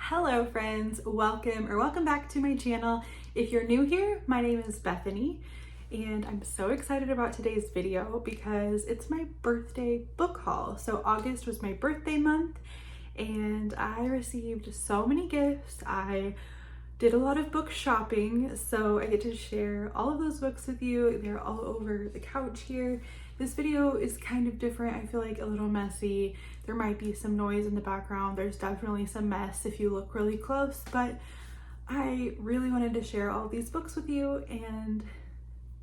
Hello friends, welcome back to my channel. If you're new here, my name is Bethany and I'm so excited about today's video because it's my birthday book haul. So August was my birthday month and I received so many gifts. I did a lot of book shopping, so I get to share all of those books with you. They're all over the couch here. This video is kind of different. I feel like a little messy. There might be some noise in the background. There's definitely some mess if you look really close, but I really wanted to share all these books with you, and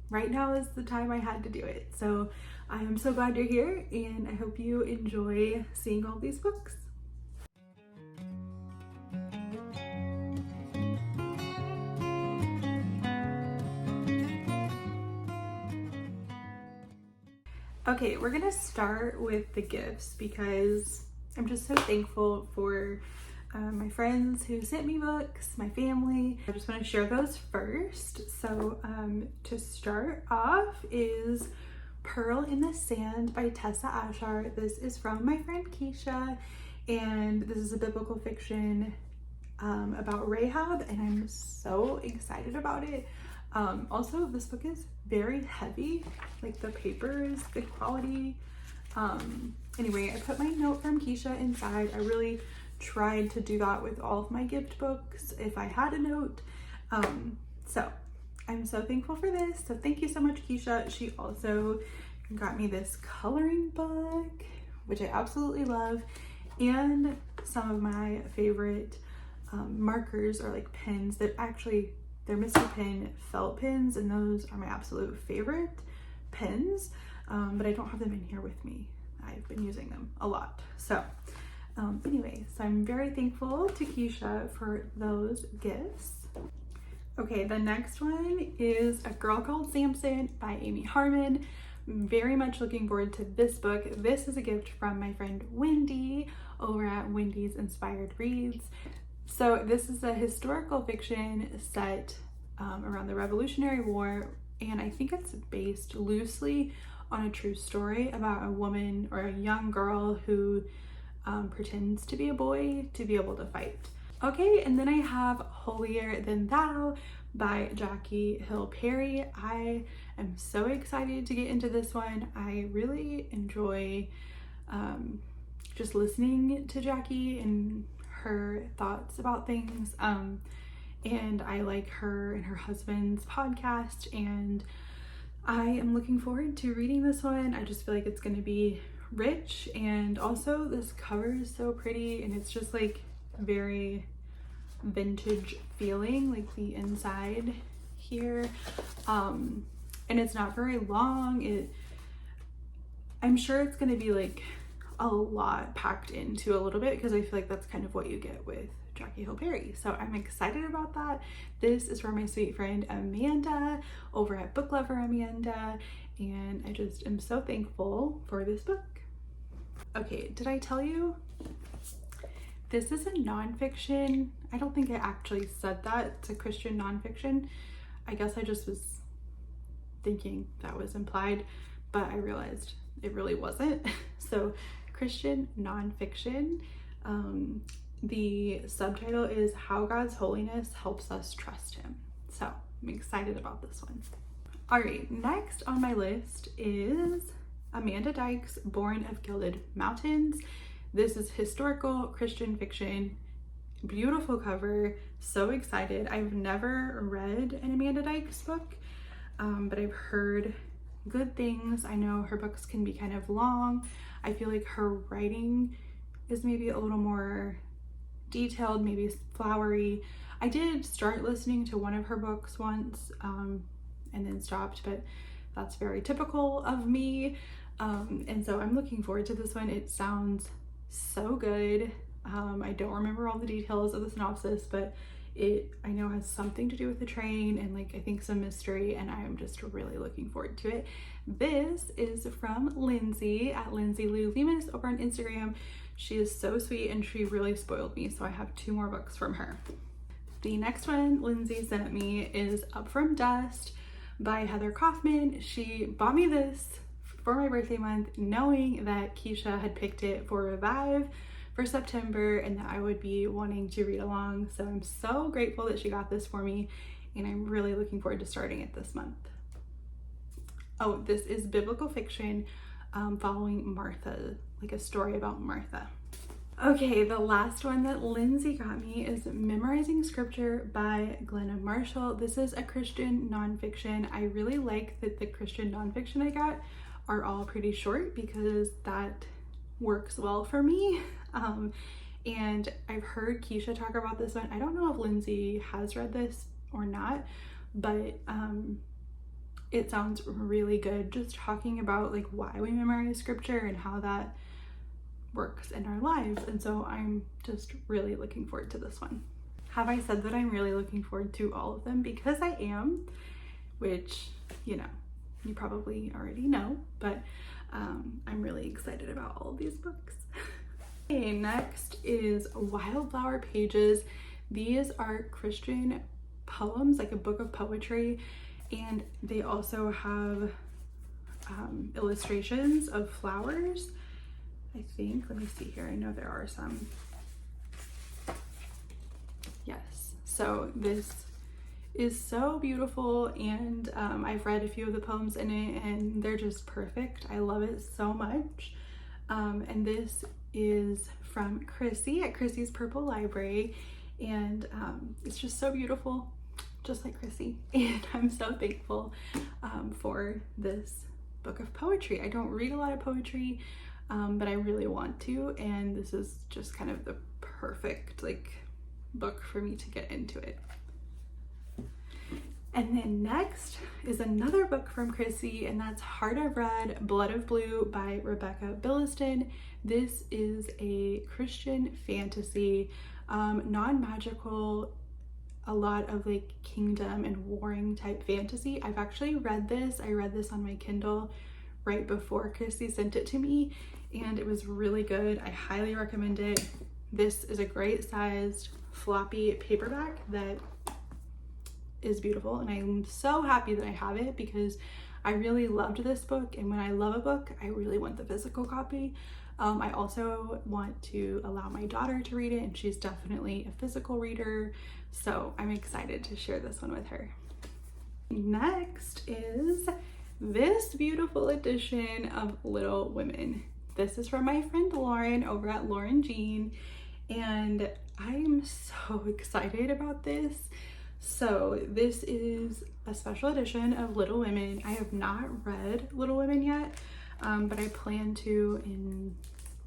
right now is the time I had to do it. So I am so glad you're here and I hope you enjoy seeing all these books. Okay, we're gonna start with the gifts because I'm just so thankful for my friends who sent me books, my family. I just want to share those first. So to start off is Pearl in the Sand by Tessa Ashar. This is from my friend Keisha, and this is a biblical fiction about Rahab, and I'm so excited about it. Also, this book is very heavy, like the paper is good quality. Anyway, I put my note from Keisha inside. I really tried to do that with all of my gift books if I had a note. So I'm so thankful for this. So thank you so much, Keisha. She also got me this coloring book, which I absolutely love, and some of my favorite markers or like pens that actually they're Mr. Pen felt pens, and those are my absolute favorite pens, but I don't have them in here with me. I've been using them a lot. So anyway, so I'm very thankful to Keisha for those gifts. Okay, the next one is A Girl Called Samson by Amy Harmon. I'm very much looking forward to this book. This is a gift from my friend Wendy over at Wendy's Inspired Reads. So this is a historical fiction set around the Revolutionary War, and I think it's based loosely on a true story about a woman or a young girl who pretends to be a boy to be able to fight. Okay, and then I have Holier Than Thou by Jackie Hill Perry. I am so excited to get into this one. I really enjoy just listening to Jackie and her thoughts about things, and I like her and her husband's podcast, and I am looking forward to reading this one. I just feel like it's going to be rich, and also this cover is so pretty, and it's just like very vintage feeling, like the inside here, and it's not very long. I'm sure it's going to be like a lot packed into a little bit, because I feel like that's kind of what you get with Jackie Hill Perry. So I'm excited about that. This is from my sweet friend Amanda over at Book Lover Amanda, and I just am so thankful for this book. Okay, did I tell you? This is a nonfiction. I don't think I actually said that. It's a Christian nonfiction. I guess I just was thinking that was implied, but I realized it really wasn't. So Christian nonfiction. The subtitle is How God's Holiness Helps Us Trust Him. So I'm excited about this one. All right, next on my list is Amanda Dykes' Born of Gilded Mountains. This is historical Christian fiction. Beautiful cover. So excited. I've never read an Amanda Dykes book, but I've heard good things. I know her books can be kind of long. I feel like her writing is maybe a little more detailed, maybe flowery. I did start listening to one of her books once and then stopped, but that's very typical of me. And so I'm looking forward to this one. It sounds so good. I don't remember all the details of the synopsis, but I know has something to do with the train and like I think some mystery, and I'm just really looking forward to it. This is from Lindsay at Lindsay Lou Lemus over on Instagram. She is so sweet and she really spoiled me, so I have 2 more books from her. The next one Lindsay sent me is Up From Dust by Heather Kaufman. She bought me this for my birthday month knowing that Keisha had picked it for Revive. for September and that I would be wanting to read along. So I'm so grateful that she got this for me, and I'm really looking forward to starting it this month. Oh, this is biblical fiction following Martha, like a story about Martha. Okay, the last one that Lindsay got me is Memorizing Scripture by Glenna Marshall. This is a Christian nonfiction. I really like that the Christian nonfiction I got are all pretty short because that works well for me. And I've heard Keisha talk about this one. I don't know if Lindsay has read this or not, but it sounds really good, just talking about like why we memorize scripture and how that works in our lives. And so I'm just really looking forward to this one. Have I said that I'm really looking forward to all of them? Because I am, which, you know, you probably already know, but I'm really excited about all of these books. Okay, next is Wildflower Pages. These are Christian poems, like a book of poetry, and they also have illustrations of flowers, I think. Let me see here. I know there are some. Yes, so this is so beautiful, and I've read a few of the poems in it and they're just perfect. I love it so much. And this is from Chrissie at Chrissie's Purple Library, and it's just so beautiful, just like Chrissie. And I'm so thankful for this book of poetry. I don't read a lot of poetry, but I really want to, and this is just kind of the perfect like book for me to get into it. And then next is another book from Chrissie, and that's Heart of Red, Blood of Blue by Rebecca Billiston. This is a Christian fantasy, non-magical, a lot of like kingdom and warring type fantasy. I've actually read this. I read this on my Kindle right before Chrissie sent it to me, and it was really good. I highly recommend it. This is a great sized floppy paperback that is beautiful, and I'm so happy that I have it because I really loved this book, and when I love a book, I really want the physical copy. I also want to allow my daughter to read it, and she's definitely a physical reader, so I'm excited to share this one with her. Next is this beautiful edition of Little Women. This is from my friend Lauren over at Lauren Jean, and I am so excited about this. So this is a special edition of Little Women. I have not read Little Women yet, but I plan to in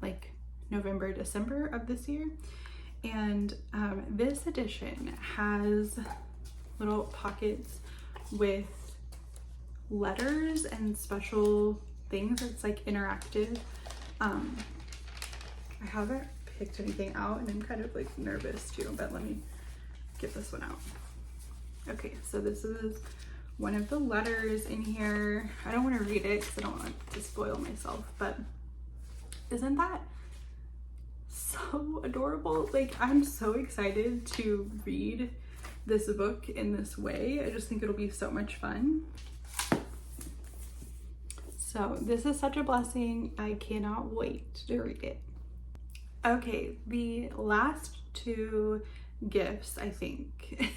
like November, December of this year. And this edition has little pockets with letters and special things. It's like interactive. I haven't picked anything out, and I'm kind of like nervous too, but let me get this one out. Okay, so this is one of the letters in here. I don't want to read it because I don't want to spoil myself, but isn't that so adorable? Like, I'm so excited to read this book in this way. I just think it'll be so much fun. So this is such a blessing. I cannot wait to read it. Okay, the last two gifts, I think,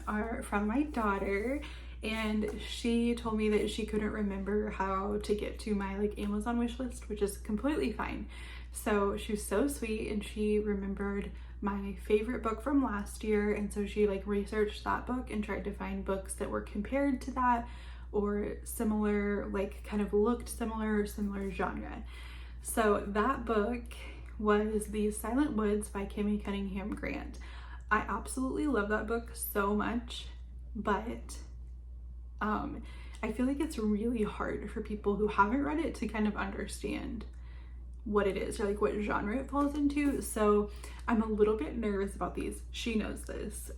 are from my daughter, and she told me that she couldn't remember how to get to my like Amazon wish list, which is completely fine. So she was so sweet, and she remembered my favorite book from last year, and so she like researched that book and tried to find books that were compared to that or similar, like kind of looked similar or similar genre. So that book was The Silent Woods by Kimmy Cunningham Grant. I absolutely love that book so much, but I feel like it's really hard for people who haven't read it to kind of understand what it is or like what genre it falls into. So I'm a little bit nervous about these. She knows this,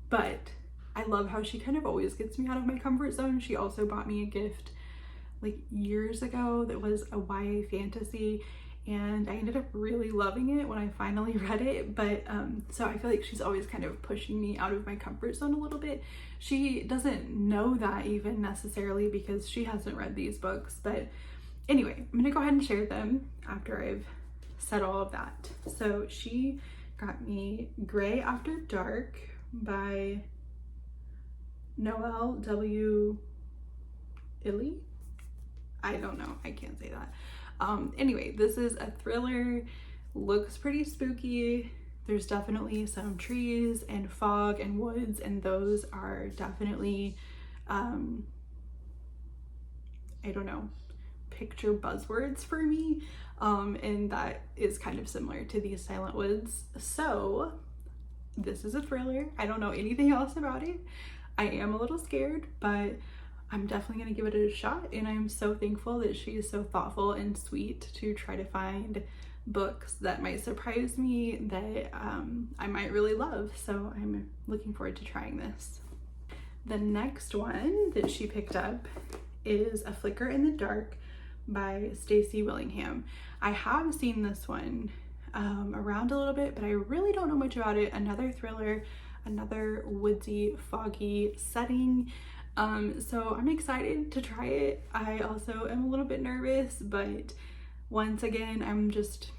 but I love how she kind of always gets me out of my comfort zone. She also bought me a gift like years ago that was a YA fantasy, and I ended up really loving it when I finally read it. But so I feel like she's always kind of pushing me out of my comfort zone a little bit. She doesn't know that even necessarily because she hasn't read these books, but anyway, I'm gonna go ahead and share them after I've said all of that. So she got me Gray After Dark by Noel W. Illy. I don't know, I can't say that. Anyway, this is a thriller, looks pretty spooky. There's definitely some trees and fog and woods, and those are definitely, I don't know, picture buzzwords for me. And that is kind of similar to these silent woods. So this is a thriller. I don't know anything else about it. I am a little scared, but I'm definitely gonna give it a shot, and I'm so thankful that she is so thoughtful and sweet to try to find books that might surprise me, that I might really love. So I'm looking forward to trying this. The next one that she picked up is A Flicker in the Dark by Stacy Willingham. I have seen this one around a little bit, but I really don't know much about it. Another thriller, another woodsy, foggy setting. So I'm excited to try it. I also am a little bit nervous, but once again, I'm just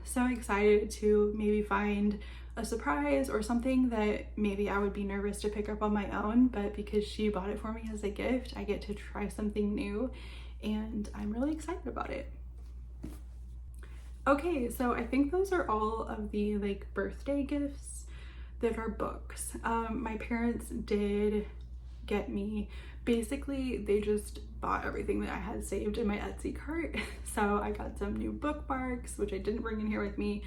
so excited to maybe find a surprise or something that maybe I would be nervous to pick up on my own, but because she bought it for me as a gift, I get to try something new, and I'm really excited about it. Okay, so I think those are all of the like birthday gifts that are books. My parents did get me, basically they just bought everything that I had saved in my Etsy cart. So I got some new bookmarks, which I didn't bring in here with me,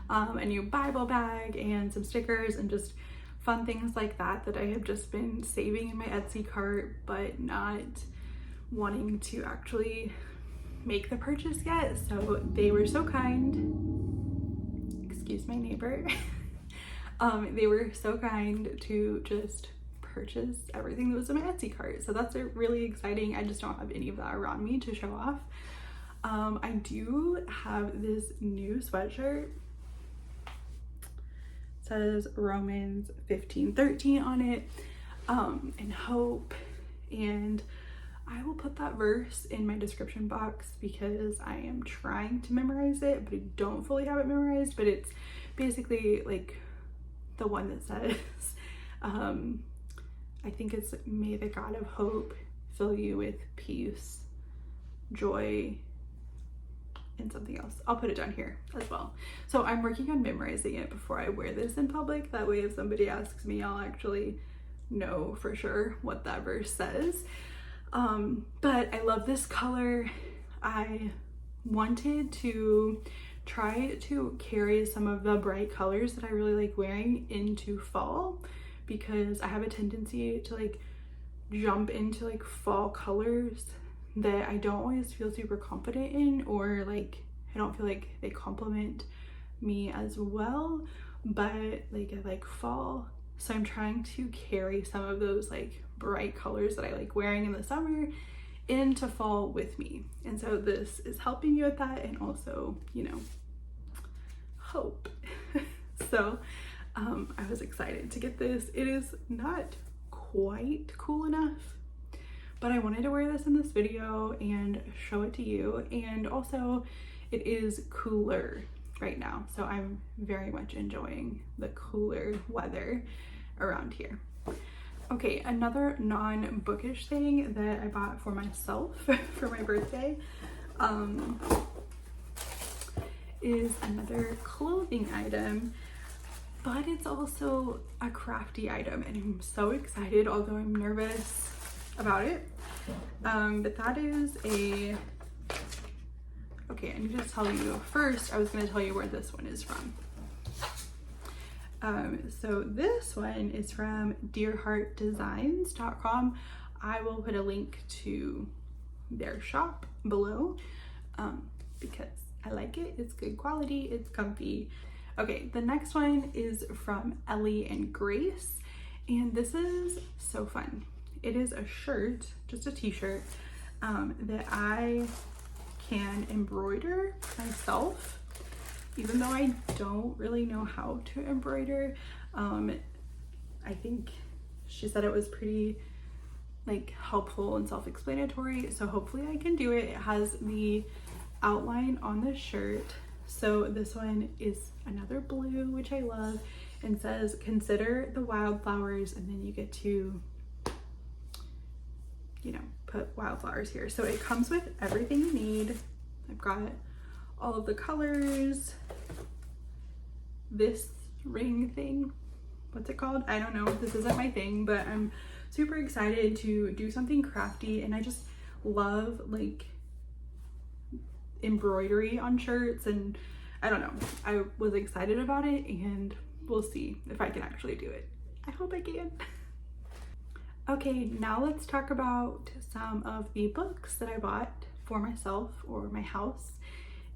a new Bible bag, and some stickers, and just fun things like that that I have just been saving in my Etsy cart but not wanting to actually make the purchase yet. So they were so kind, excuse my neighbor. They were so kind to just purchase everything that was in my Etsy cart. So that's really exciting. I just don't have any of that around me to show off. I do have this new sweatshirt. It says Romans 15:13 on it, and hope, and I will put that verse in my description box because I am trying to memorize it, but I don't fully have it memorized. But it's basically like the one that says, I think it's, may the God of hope fill you with peace, joy, and something else. I'll put it down here as well. So I'm working on memorizing it before I wear this in public. That way if somebody asks me, I'll actually know for sure what that verse says. But I love this color. I wanted to try to carry some of the bright colors that I really like wearing into fall, because I have a tendency to like jump into like fall colors that I don't always feel super confident in, or like I don't feel like they complement me as well, but like I like fall. So I'm trying to carry some of those like bright colors that I like wearing in the summer into fall with me. And so this is helping me with that, and also, you know, hope. So I was excited to get this. It is not quite cool enough, but I wanted to wear this in this video and show it to you. And also it is cooler right now, so I'm very much enjoying the cooler weather around here. Okay, another non-bookish thing that I bought for myself for my birthday is another clothing item, but it's also a crafty item, and I'm so excited, although I'm nervous about it. But that is a, okay, I need to tell you first, I was going to tell you where this one is from. So this one is from dearheartdesigns.com. I will put a link to their shop below, because I like it. It's good quality, it's comfy. Okay, the next one is from Ellie and Grace, and this is so fun. It is a shirt, just a t-shirt, that I can embroider myself, even though I don't really know how to embroider. I think she said it was pretty like helpful and self-explanatory, so hopefully I can do it. It has the outline on the shirt So this one is another blue, which I love, and says, consider the wildflowers, and then you get to, you know, put wildflowers here. So it comes with everything you need. I've got all of the colors, this ring thing, what's it called? I don't know, this isn't my thing, but I'm super excited to do something crafty, and I just love like embroidery on shirts, and I don't know, I was excited about it, and we'll see if I can actually do it. I hope I can. Okay, now let's talk about some of the books that I bought for myself or my house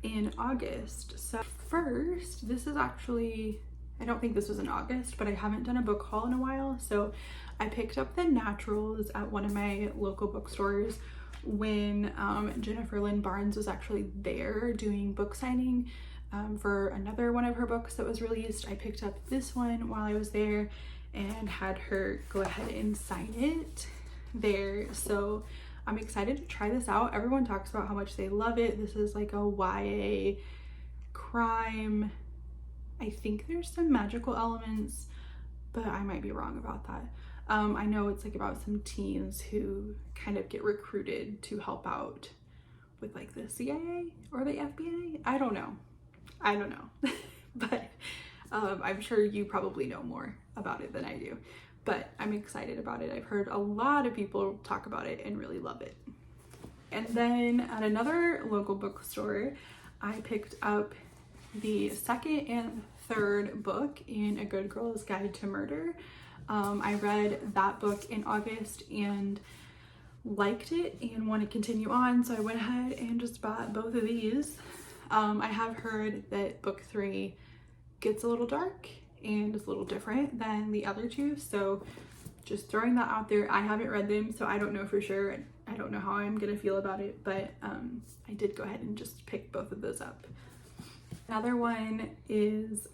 in August. So first, this is actually, I don't think this was in August, but I haven't done a book haul in a while, so I picked up The Naturals at one of my local bookstores when Jennifer Lynn Barnes was actually there doing book signing for another one of her books that was released. I picked up this one while I was there and had her go ahead and sign it there. So I'm excited to try this out. Everyone talks about how much they love it. This is like a YA crime. I think there's some magical elements, but I might be wrong about that. I know it's like about some teens who kind of get recruited to help out with like the CIA or the FBI. I don't know. But I'm sure you probably know more about it than I do, but I'm excited about it. I've heard a lot of people talk about it and really love it. And then at another local bookstore, I picked up the second and third book in A Good Girl's Guide to Murder. I read that book in August and liked it and want to continue on, so I went ahead and just bought both of these. I have heard that book 3 gets a little dark and is a little different than the other two, so just throwing that out there. I haven't read them, so I don't know for sure. I don't know how I'm gonna feel about it, but I did go ahead and just pick both of those up. Another one is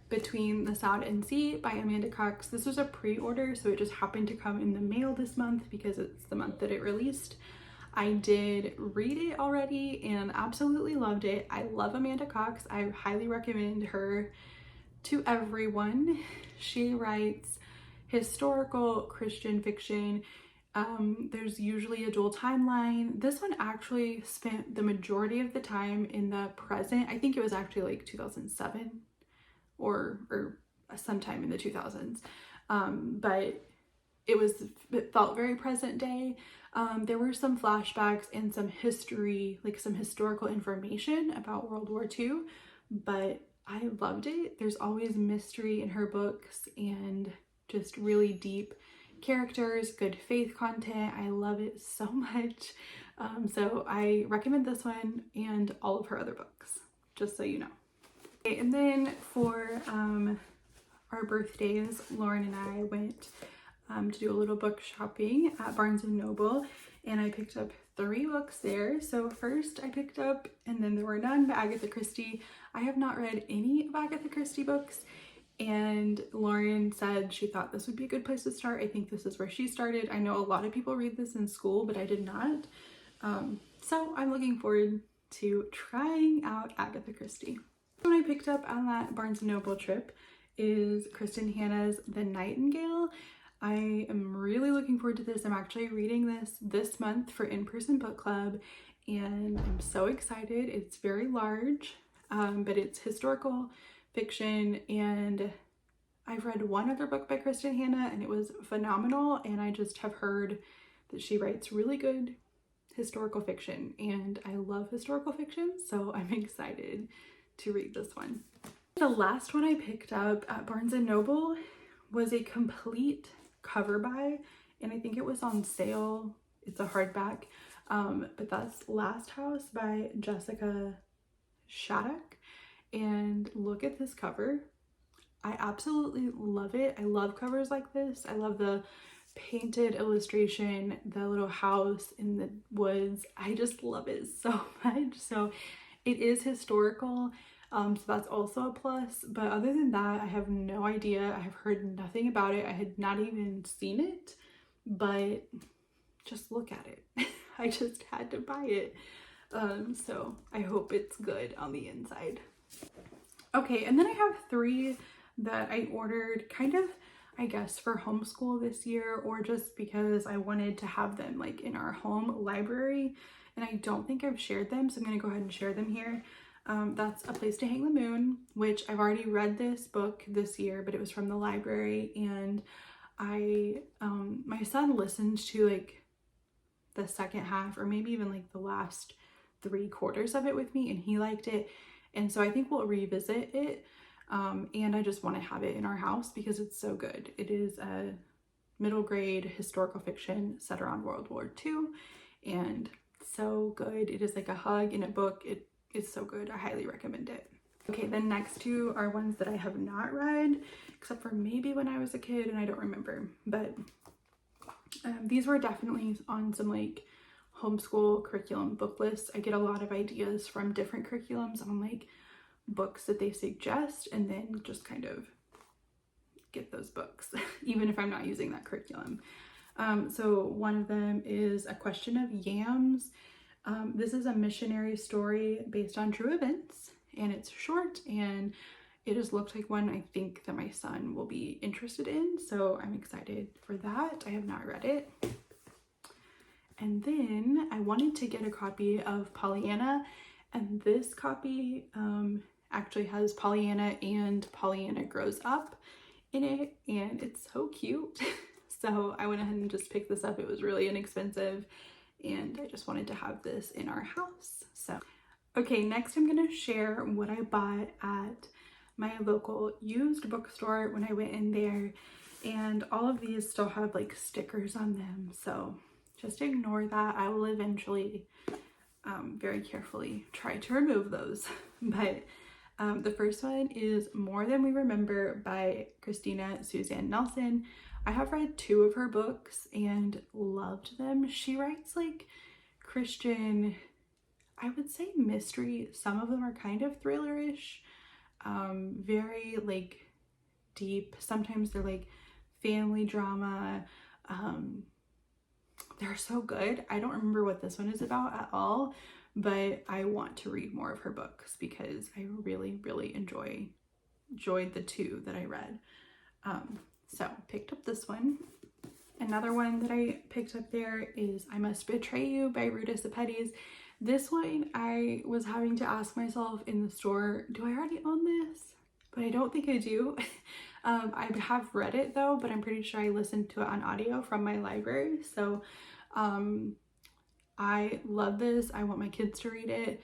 Between the Sound and Sea by Amanda Cox. This was a pre-order, so it just happened to come in the mail this month because it's the month that it released. I did read it already and absolutely loved it. I love Amanda Cox. I highly recommend her to everyone. She writes historical Christian fiction. There's usually a dual timeline. This one actually spent the majority of the time in the present. I think it was actually like 2007 or sometime in the 2000s. But it felt very present day. There were some flashbacks and some history, like some historical information about World War II, but I loved it. There's always mystery in her books and just really deep characters, good faith content. I love it so much. So I recommend this one and all of her other books, just so you know. Okay, and then for our birthdays, Lauren and I went to do a little book shopping at Barnes & Noble, and I picked up 3 books there. So first I picked up And Then There Were None by Agatha Christie. I have not read any of Agatha Christie books, and Lauren said she thought this would be a good place to start. I think this is where she started. I know a lot of people read this in school, but I did not. So I'm looking forward to trying out Agatha Christie. What I picked up on that Barnes & Noble trip is Kristen Hanna's The Nightingale. I am really looking forward to this. I'm actually reading this month for in-person book club, and I'm so excited. It's very large, but it's historical fiction, and I've read one other book by Kristen Hanna and it was phenomenal, and I just have heard that she writes really good historical fiction, and I love historical fiction, so I'm excited to read this one. The last one I picked up at Barnes & Noble was a complete cover buy, and I think it was on sale. It's a hardback, but that's Last House by Jessica Shattuck, and look at this cover. I absolutely love it. I love covers like this. I love the painted illustration, the little house in the woods. I just love it so much. So it is historical, so that's also a plus, but other than that, I have no idea. I have heard nothing about it. I had not even seen it, but just look at it. I just had to buy it. So I hope it's good on the inside. Okay, and then I have 3 that I ordered kind of, I guess, for homeschool this year, or just because I wanted to have them like in our home library, and I don't think I've shared them, so I'm gonna go ahead and share them here. That's A Place to Hang the Moon, which I've already read this book this year, but it was from the library, and my son listened to like the second half, or maybe even like the last 3/4 of it with me, and he liked it, and so I think we'll revisit it. And I just want to have it in our house because it's so good. It is a middle grade historical fiction set around World War II, and so good. It is like a hug in a book. It is so good. I highly recommend it. Okay, the next 2 are ones that I have not read, except for maybe when I was a kid, and I don't remember. But these were definitely on some like homeschool curriculum book lists. I get a lot of ideas from different curriculums on like books that they suggest, and then just kind of get those books even if I'm not using that curriculum. So one of them is A Question of Yams. This is a missionary story based on true events, and it's short, and it just looked like one I think that my son will be interested in, so I'm excited for that. I have not read it. And then I wanted to get a copy of Pollyanna, and this copy actually has Pollyanna and Pollyanna Grows Up in it, and it's so cute. So I went ahead and just picked this up. It was really inexpensive, and I just wanted to have this in our house. So okay, next I'm gonna share what I bought at my local used bookstore when I went in there, and all of these still have like stickers on them, so just ignore that. I will eventually very carefully try to remove those. But the first one is More Than We Remember by Christina Suzanne Nelson. I have read 2 of her books and loved them. She writes like Christian, I would say mystery. Some of them are kind of thriller-ish, very like deep. Sometimes they're like family drama. They're so good. I don't remember what this one is about at all, but I want to read more of her books because I really, really enjoyed the 2 that I read. So picked up this one. Another one that I picked up there is I Must Betray You by Ruta Sepetys. This one I was having to ask myself in the store, do I already own this? But I don't think I do. I have read it though, but I'm pretty sure I listened to it on audio from my library. So I love this. I want my kids to read it.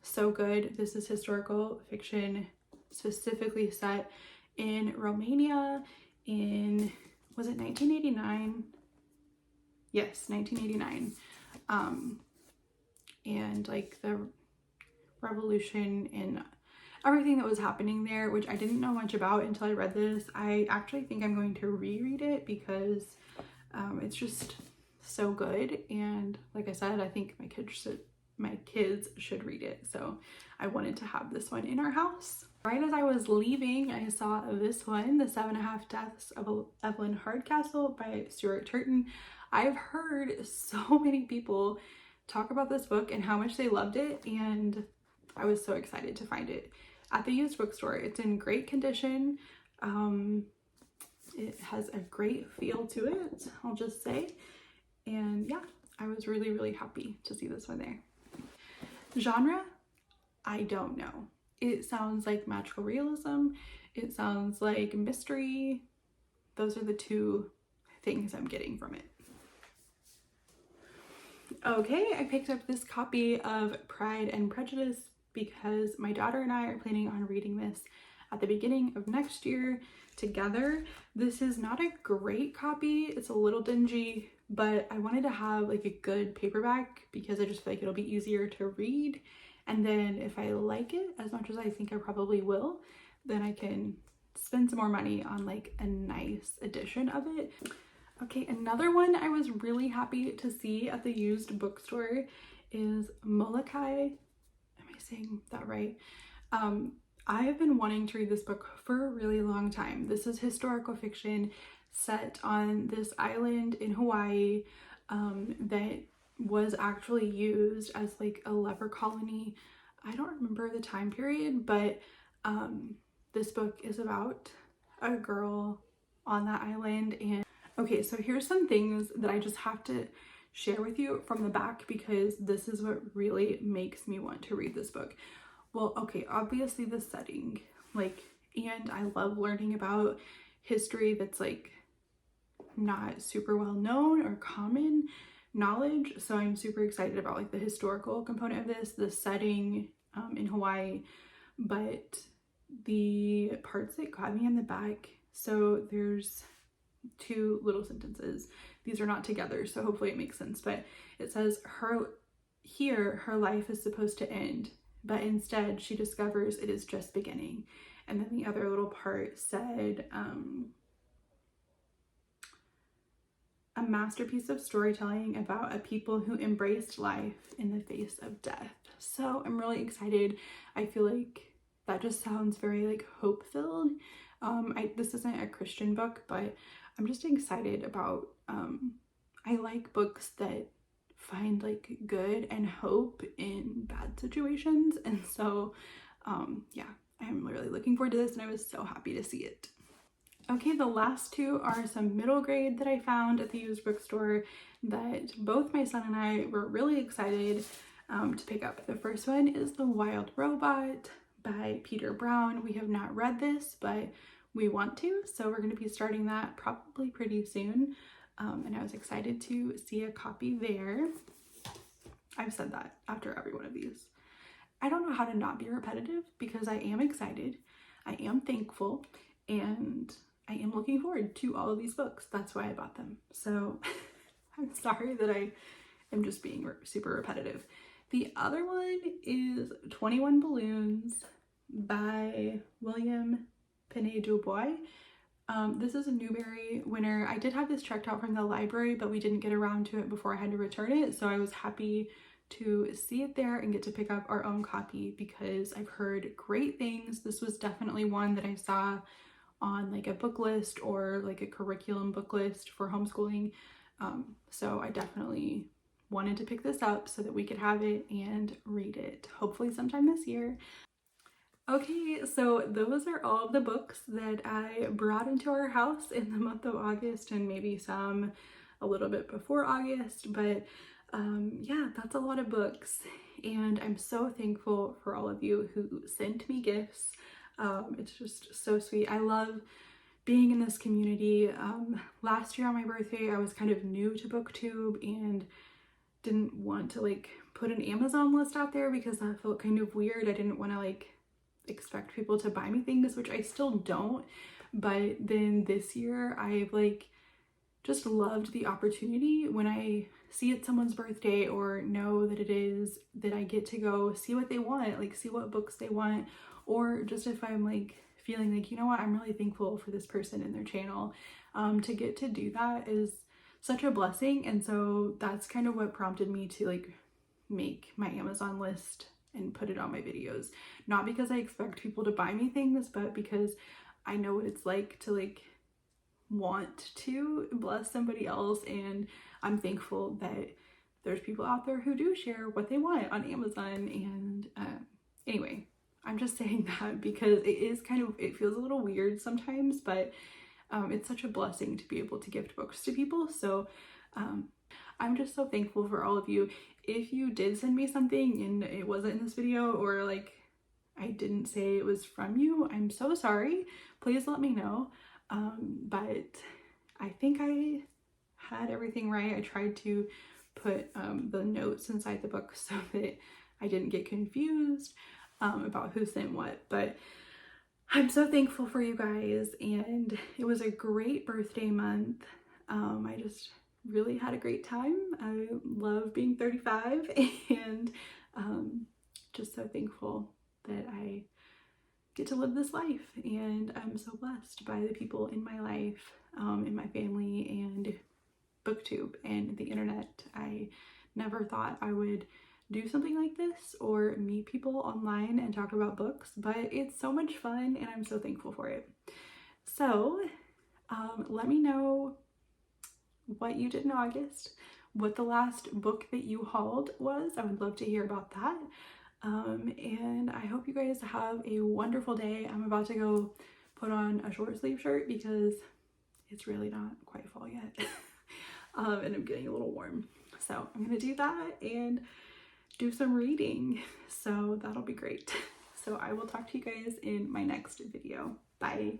So good. This is historical fiction specifically set in Romania in, was it 1989? Yes, 1989. And like the revolution and everything that was happening there, which I didn't know much about until I read this. I actually think I'm going to reread it because it's just so good, and like I said, I think my kids should read it, so I wanted to have this one in our house. Right as I was leaving, I saw this one, The 7.5 Deaths of Evelyn Hardcastle by Stuart Turton. I've heard so many people talk about this book and how much they loved it, and I was so excited to find it at the used bookstore. It's in great condition. It has a great feel to it, I'll just say. And yeah, I was really, really happy to see this one there. Genre, I don't know. It sounds like magical realism. It sounds like mystery. Those are the 2 things I'm getting from it. Okay, I picked up this copy of Pride and Prejudice because my daughter and I are planning on reading this at the beginning of next year together. This is not a great copy. It's a little dingy, but I wanted to have like a good paperback because I just feel like it'll be easier to read. And then if I like it as much as I think I probably will, then I can spend some more money on like a nice edition of it. Okay, another one I was really happy to see at the used bookstore is Molokai. Am I saying that right? I have been wanting to read this book for a really long time. This is historical fiction set on this island in Hawaii that was actually used as like a leper colony. I don't remember the time period, but this book is about a girl on that island. And okay, so here's some things that I just have to share with you from the back, because this is what really makes me want to read this book. Well, okay, obviously the setting, like, and I love learning about history that's like not super well known or common knowledge, so I'm super excited about like the historical component of this, the setting in Hawaii. But the parts that got me in the back, so there's two little sentences, these are not together, so hopefully it makes sense, but it says her life is supposed to end, but instead she discovers it is just beginning. And then the other little part said a masterpiece of storytelling about a people who embraced life in the face of death. So I'm really excited. I feel like that just sounds very like hope-filled. This isn't a Christian book, but I'm just excited about, I like books that find like good and hope in bad situations. And so, yeah, I'm really looking forward to this, and I was so happy to see it. Okay, the last two are some middle grade that I found at the used bookstore that both my son and I were really excited to pick up. The first one is The Wild Robot by Peter Brown. We have not read this, but we want to, so we're going to be starting that probably pretty soon. And I was excited to see a copy there. I've said that after every one of these. I don't know how to not be repetitive, because I am excited, I am thankful, and I am looking forward to all of these books. That's why I bought them. So I'm sorry that I am just being super repetitive. The other one is 21 Balloons by William Pene Dubois. This is a Newbery winner. I did have this checked out from the library, but we didn't get around to it before I had to return it. So I was happy to see it there and get to pick up our own copy, because I've heard great things. This was definitely one that I saw on like a book list or like a curriculum book list for homeschooling. So I definitely wanted to pick this up so that we could have it and read it, hopefully sometime this year. Okay, so those are all of the books that I brought into our house in the month of August, and maybe some a little bit before August, but yeah, that's a lot of books, and I'm so thankful for all of you who sent me gifts. It's just so sweet. I love being in this community. Last year on my birthday, I was kind of new to BookTube and didn't want to like put an Amazon list out there because that felt kind of weird. I didn't want to like expect people to buy me things, which I still don't. But then this year, I've like just loved the opportunity when I see it's someone's birthday or know that it is, that I get to go see what they want, like see what books they want, or just if I'm like feeling like, you know what, I'm really thankful for this person and their channel. To get to do that is such a blessing. And so that's kind of what prompted me to like make my Amazon list and put it on my videos. Not because I expect people to buy me things, but because I know what it's like to like want to bless somebody else, and I'm thankful that there's people out there who do share what they want on Amazon. And anyway, I'm just saying that because it is kind of, it feels a little weird sometimes, but it's such a blessing to be able to gift books to people. So I'm just so thankful for all of you. If you did send me something and it wasn't in this video, or like I didn't say it was from you, I'm so sorry. Please let me know. But I think I had everything right. I tried to put the notes inside the book so that I didn't get confused about who sent what. But I'm so thankful for you guys, and it was a great birthday month. I just really had a great time. I love being 35, and just so thankful that I get to live this life, and I'm so blessed by the people in my life, in my family, and BookTube and the internet. I never thought I would do something like this or meet people online and talk about books, but it's so much fun and I'm so thankful for it. So let me know what you did in August, what the last book that you hauled was. I would love to hear about that. And I hope you guys have a wonderful day. I'm about to go put on a short sleeve shirt because it's really not quite fall yet. And I'm getting a little warm. So I'm gonna do that and do some reading. So that'll be great. So I will talk to you guys in my next video. Bye.